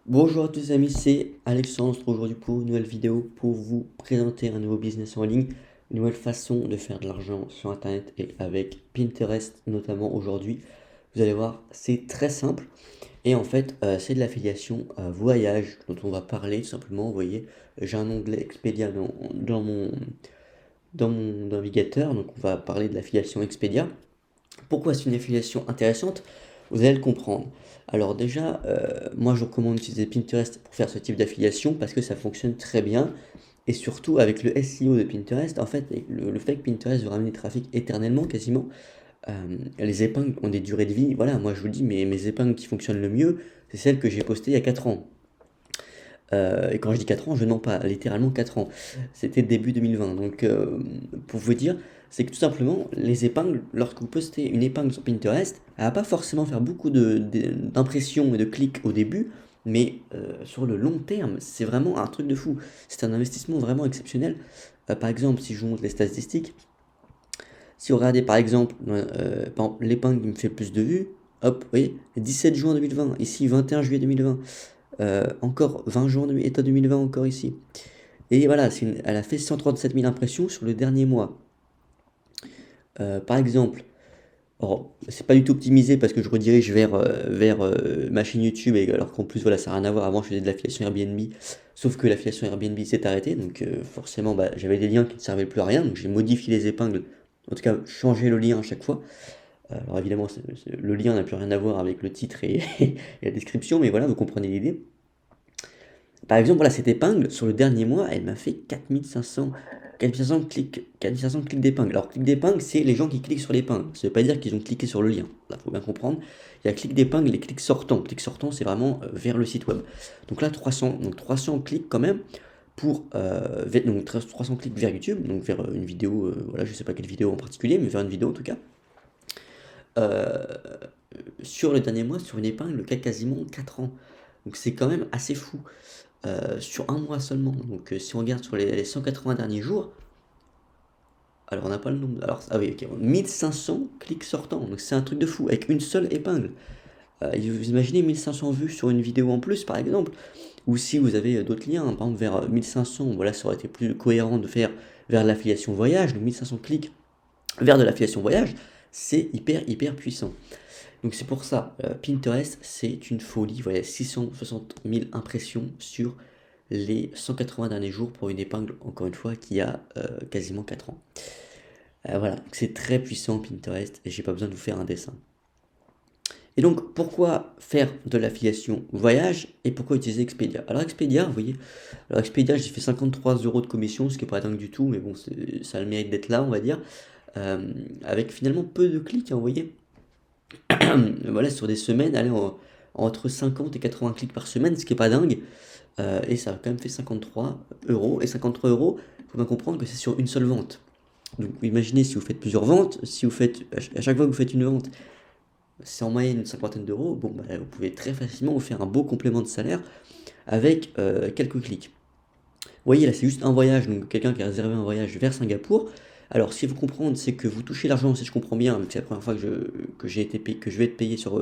Bonjour à tous les amis, c'est Alexandre aujourd'hui pour une nouvelle vidéo pour vous présenter un nouveau business en ligne, une nouvelle façon de faire de l'argent sur internet et avec Pinterest notamment aujourd'hui. Vous allez voir, c'est très simple et en fait c'est de l'affiliation voyage dont on va parler tout simplement. Vous voyez, j'ai un onglet Expedia dans mon navigateur, donc on va parler de l'affiliation Expedia. Pourquoi c'est une affiliation intéressante? Vous allez le comprendre. Alors déjà, moi je recommande d'utiliser Pinterest pour faire ce type d'affiliation parce que ça fonctionne très bien. Et surtout avec le SEO de Pinterest, en fait, avec le fait que Pinterest veut ramener du trafic éternellement quasiment, euh, les épingles ont des durées de vie. Voilà, moi je vous dis, mes épingles qui fonctionnent le mieux, c'est celles que j'ai postées il y a 4 ans. Et quand je dis 4 ans, je mens pas, littéralement 4 ans. C'était début 2020. Donc, pour vous dire, c'est que tout simplement, les épingles, lorsque vous postez une épingle sur Pinterest, elle va pas forcément faire beaucoup d'impressions et de clics au début, mais sur le long terme, c'est vraiment un truc de fou. C'est un investissement vraiment exceptionnel. Par exemple, si je vous montre les statistiques, si vous regardez par exemple l'épingle qui me fait le plus de vues, hop, vous voyez, 17 juin 2020, ici 21 juillet 2020. Encore 20 jours de été 2020 encore ici. Et voilà, elle a fait 137 000 impressions sur le dernier mois. Par exemple, c'est pas du tout optimisé parce que je redirige vers ma chaîne YouTube, et alors qu'en plus, voilà, ça n'a rien à voir. Avant, je faisais de l'affiliation Airbnb, sauf que l'affiliation Airbnb s'est arrêtée, donc forcément, bah, j'avais des liens qui ne servaient plus à rien, donc j'ai modifié les épingles, en tout cas, changé le lien à chaque fois. Alors évidemment, le lien n'a plus rien à voir avec le titre et la description, mais voilà, vous comprenez l'idée. Par exemple, voilà, cette épingle, sur le dernier mois, elle m'a fait 4500 clics, 4500 clics d'épingle. Alors, clic d'épingle, c'est les gens qui cliquent sur l'épingle. Ça ne veut pas dire qu'ils ont cliqué sur le lien. Là, faut bien comprendre. Il y a clic d'épingle et clics sortants. Clics sortants, c'est vraiment vers le site web. Donc là, 300 clics quand même donc 300 clics vers YouTube, donc vers une vidéo, voilà, je sais pas quelle vidéo en particulier, mais vers une vidéo en tout cas. Euh, sur le dernier mois, sur une épingle qui a quasiment 4 ans. Donc c'est quand même assez fou. Sur un mois seulement. Donc si on regarde sur les 180 derniers jours, alors on n'a pas le nombre. Alors, ah oui, ok, 1500 clics sortants. Donc c'est un truc de fou, avec une seule épingle. Vous imaginez 1500 vues sur une vidéo en plus, par exemple. Ou si vous avez d'autres liens, par exemple vers 1500, voilà, ça aurait été plus cohérent de faire vers l'affiliation voyage. Donc 1500 clics vers de l'affiliation voyage, c'est hyper puissant. Donc c'est pour ça, Pinterest, c'est une folie. Voilà, 660 000 impressions sur les 180 derniers jours pour une épingle, encore une fois, qui a quasiment 4 ans. Voilà, c'est très puissant Pinterest et j'ai pas besoin de vous faire un dessin. Et donc, pourquoi faire de l'affiliation voyage et pourquoi utiliser Expedia? Alors Expedia, vous voyez, alors Expedia, j'ai fait 53 euros de commission, ce qui est pas dingue du tout, mais bon, ça a le mérite d'être là, on va dire, avec finalement peu de clics, hein, vous voyez. Voilà, sur des semaines, entre 50 et 80 clics par semaine, ce qui est pas dingue. Et ça a quand même fait 53 euros. Et 53 euros, il faut bien comprendre que c'est sur une seule vente. Donc imaginez si vous faites plusieurs ventes, si vous faites à chaque fois que vous faites une vente, c'est en moyenne une cinquantaine d'euros, bon, bah, vous pouvez très facilement vous faire un beau complément de salaire avec quelques clics. Vous voyez là, c'est juste un voyage, donc quelqu'un qui a réservé un voyage vers Singapour. Alors, ce qu'il faut comprendre, c'est que vous touchez l'argent, si je comprends bien, vu que c'est la première fois que je vais être payé sur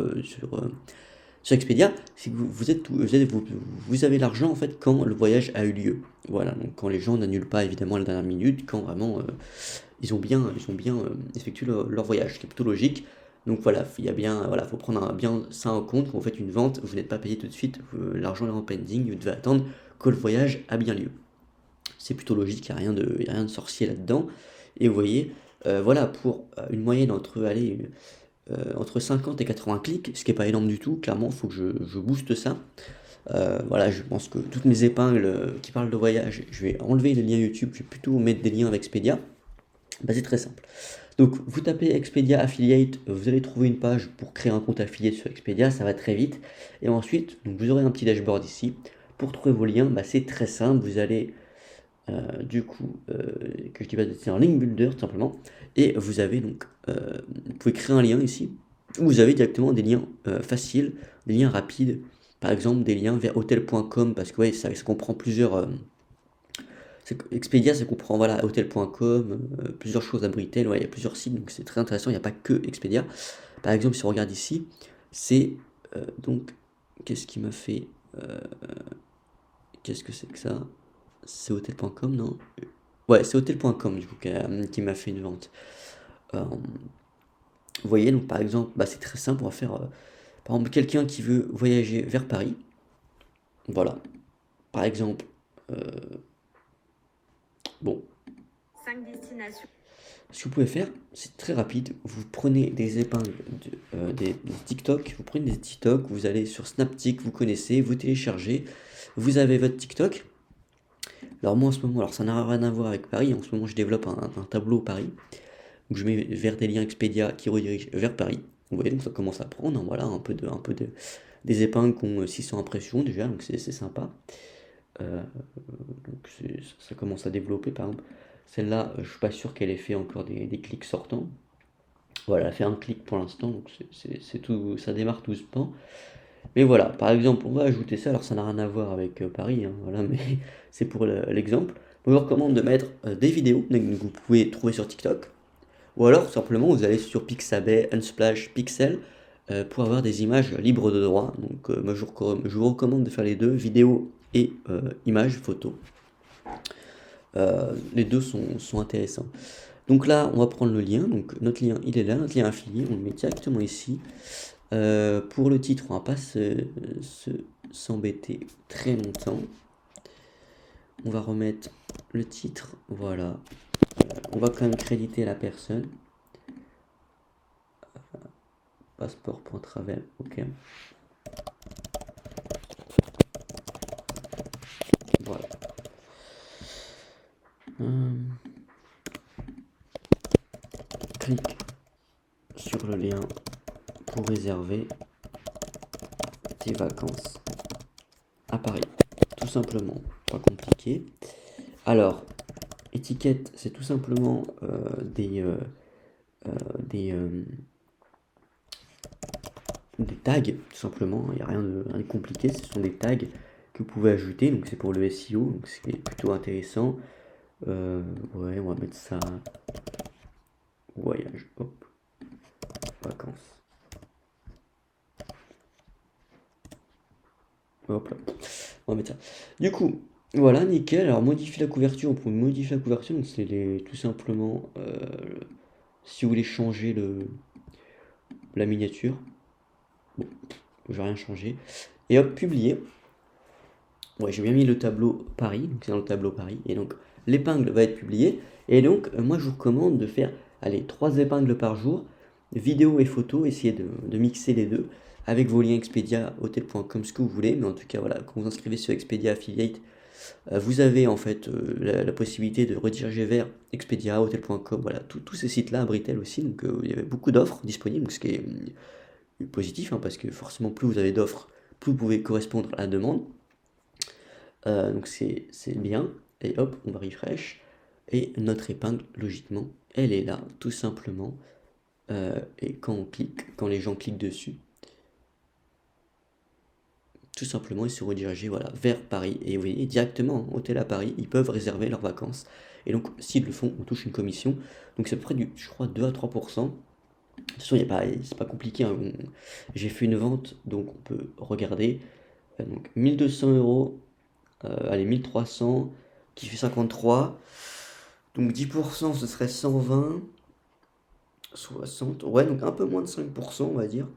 Expedia, c'est que vous avez l'argent en fait quand le voyage a eu lieu. Voilà, donc quand les gens n'annulent pas évidemment à la dernière minute, quand vraiment ils ont bien effectué leur voyage, ce qui est plutôt logique. Donc voilà, il y a bien, voilà, faut prendre bien ça en compte. Quand vous faites une vente, vous n'êtes pas payé tout de suite, l'argent est en pending, vous devez attendre que le voyage a bien lieu. C'est plutôt logique, il y a rien de sorcier là-dedans. Et vous voyez, voilà, pour une moyenne entre 50 et 80 clics, ce qui n'est pas énorme du tout, clairement, il faut que je booste ça. Voilà, je pense que toutes mes épingles qui parlent de voyage, je vais enlever les liens YouTube, je vais plutôt mettre des liens avec Expedia. Bah, c'est très simple. Donc, vous tapez Expedia Affiliate, vous allez trouver une page pour créer un compte affilié sur Expedia, ça va très vite. Et ensuite, donc vous aurez un petit dashboard ici. Pour trouver vos liens, bah, c'est très simple. Vous allez que je dis pas c'est un link builder tout simplement. Et vous avez donc, vous pouvez créer un lien ici, où vous avez directement des liens faciles, des liens rapides, par exemple des liens vers hotel.com, parce que ouais, ça comprend plusieurs. Expedia, ça comprend voilà, hotel.com, plusieurs choses à Britel, ouais, il y a plusieurs sites, donc c'est très intéressant, il n'y a pas que Expedia. Par exemple, si on regarde ici, c'est donc, qu'est-ce qui m'a fait Qu'est-ce que c'est que ça? C'est Hotel.com, non? Ouais, c'est Hotel.com du coup qui m'a fait une vente. Euh, Vous voyez, donc par exemple, bah, c'est très simple, on va faire par exemple quelqu'un qui veut voyager vers Paris. Voilà. Par exemple, euh, bon, 5 destinations. ce que vous pouvez faire, c'est très rapide. Vous prenez des épingles, des TikTok, vous prenez des TikTok, vous allez sur Snaptik, vous connaissez, vous téléchargez, vous avez votre TikTok. Alors moi en ce moment, alors ça n'a rien à voir avec Paris, en ce moment je développe un tableau Paris, donc je mets vers des liens Expedia qui redirigent vers Paris. Vous voyez, donc ça commence à prendre, hein, voilà, des épingles qui ont 600 impressions déjà, donc c'est sympa. Euh, donc ça commence à développer par exemple. Celle-là, je suis pas sûr qu'elle ait fait encore des clics sortants. Voilà, elle a fait un clic pour l'instant, donc c'est tout, ça démarre tout doucement. Mais voilà, par exemple, on va ajouter ça, alors ça n'a rien à voir avec Paris, hein, voilà, mais c'est pour l'exemple. Je vous recommande de mettre des vidéos que vous pouvez trouver sur TikTok, ou alors simplement vous allez sur Pixabay, Unsplash, Pixel, pour avoir des images libres de droit. Donc moi je vous recommande de faire les deux, vidéo et images, photos. Les deux sont intéressants. Donc là, on va prendre le lien. Donc notre lien, il est là, notre lien affilié. On le met directement ici. Pour le titre, on va pas s'embêter très longtemps. On va remettre le titre. Voilà. On va quand même créditer la personne. Passeport.travel. Ok. Voilà. Clique sur le lien pour réserver tes vacances à Paris. Tout simplement, pas compliqué. Alors, étiquette, c'est tout simplement des, euh, des tags, tout simplement. Il n'y a rien de compliqué. Ce sont des tags que vous pouvez ajouter. Donc, c'est pour le SEO. Donc, c'est plutôt intéressant. Ouais, on va mettre ça. Voyage. Hop. Vacances. Hop là. On va mettre ça. Du coup, voilà, nickel. Alors, modifier la couverture. On peut modifier la couverture. Donc, tout simplement. Si vous voulez changer la miniature. Bon, je vais rien changer. Et hop, publier. Ouais, j'ai bien mis le tableau Paris, donc c'est dans le tableau Paris, et donc l'épingle va être publiée, et donc moi je vous recommande de faire, allez, 3 épingles par jour, vidéo et photo, essayez de mixer les deux, avec vos liens Expedia, hotel.com, ce que vous voulez, mais en tout cas voilà, quand vous inscrivez sur Expedia Affiliate, vous avez en fait la possibilité de rediriger vers Expedia, hotel.com, voilà, tous ces sites-là, Abritel aussi, donc il y avait beaucoup d'offres disponibles, ce qui est positif, hein, parce que forcément plus vous avez d'offres, plus vous pouvez correspondre à la demande. Donc c'est bien. Et hop, on va refresh. Et notre épingle, logiquement, elle est là, tout simplement. Et quand on clique, quand les gens cliquent dessus, tout simplement, ils se redirigent voilà, vers Paris. Et vous voyez, directement, hôtel à Paris, ils peuvent réserver leurs vacances. Et donc, s'ils le font, on touche une commission. Donc, c'est à peu près je crois, 2 à 3%. De toute façon, c'est pas compliqué, hein. J'ai fait une vente, donc on peut regarder. Donc, 1200 €. Allez, 1300 qui fait 53. Donc 10%, ce serait 120. 60. Ouais, donc un peu moins de 5%, on va dire.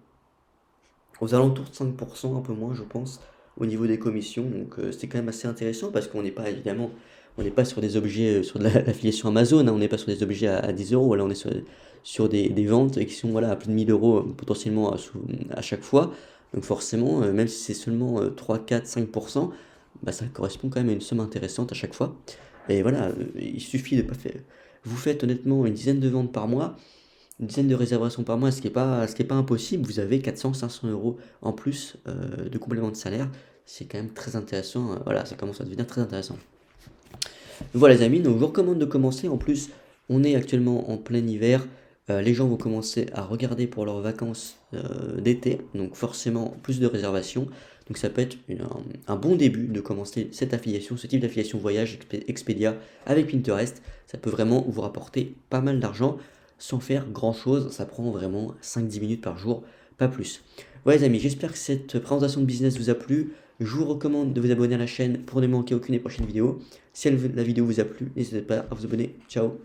Aux alentours de 5%, un peu moins, je pense, au niveau des commissions. Donc c'est quand même assez intéressant parce qu'on n'est pas, évidemment, on n'est pas sur des objets, sur de l'affiliation Amazon, hein, on n'est pas sur des objets à 10 €. Là, on est sur des ventes qui sont voilà, à plus de 1000 € potentiellement à chaque fois. Donc forcément, même si c'est seulement 3, 4, 5%, bah, ça correspond quand même à une somme intéressante à chaque fois. Et voilà, il suffit de pas faire. Vous faites honnêtement une dizaine de ventes par mois, une dizaine de réservations par mois, ce qui est pas impossible. Vous avez 400, 500 € en plus de complément de salaire. C'est quand même très intéressant. Voilà, ça commence à devenir très intéressant. Voilà les amis, donc je vous recommande de commencer. En plus, on est actuellement en plein hiver. Les gens vont commencer à regarder pour leurs vacances d'été. Donc forcément, plus de réservations. Donc ça peut être un bon début de commencer cette affiliation, ce type d'affiliation voyage Expedia avec Pinterest. Ça peut vraiment vous rapporter pas mal d'argent sans faire grand chose. Ça prend vraiment 5-10 minutes par jour, pas plus. Voilà les amis, j'espère que cette présentation de business vous a plu. Je vous recommande de vous abonner à la chaîne pour ne manquer aucune des prochaines vidéos. Si la vidéo vous a plu, n'hésitez pas à vous abonner. Ciao!